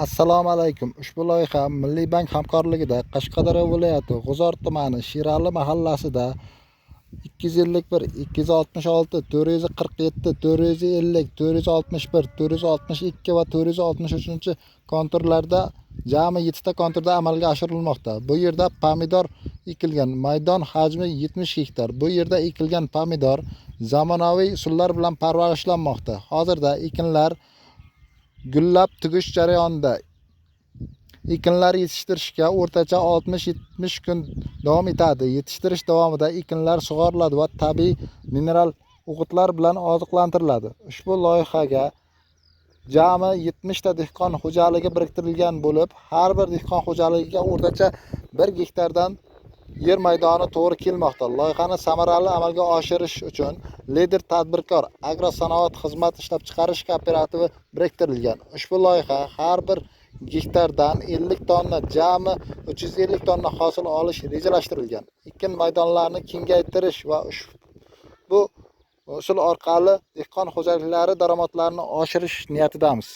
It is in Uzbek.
Assalomu alaykum. Ushbu loyiha Milliy bank hamkorligida Qashqadaryo viloyati G'uzor tumani Shirali mahallasida 251, 266, 447, 450, 461, 462 va 463 konturlarda jami 7 ta konturda amalga oshirilmoqda. Bu yerda pomidor ekilgan. Maydon hajmi 70 gektar. Bu yerda ekilgan pomidor zamonaviy usullar bilan parvarishlanmoqda. Hozirda ekinlar gullab tugish jarayonida. Ekinlar yetishtirishga o'rtacha 60-70 kun davom etadi. Yetishtirish davomida ekinlar sug'oriladi va tabiiy mineral o'g'itlar bilan oziqlantiriladi. Ushbu loyihaga jami 70 ta dehqon xo'jaligi biriktirilgan bo'lib, har bir dehqon xo'jaligiga o'rtacha 1 gektardan yer maydoni to'g'ri kelmoqda. Loyihani samarali amalga oshirish uchun lider tadbirkor agrosanoat xizmat ishlab chiqarish kooperativi biriktirilgan. Ushbu loyiha har bir gektardan 50 tonna, jami 350 tonna hosil olish rejalashtirilgan. Ekin maydonlarini kengaytirish va ushbu usul orqali dehqon xo'jaliklari daromadlarini oshirish niyatidamiz.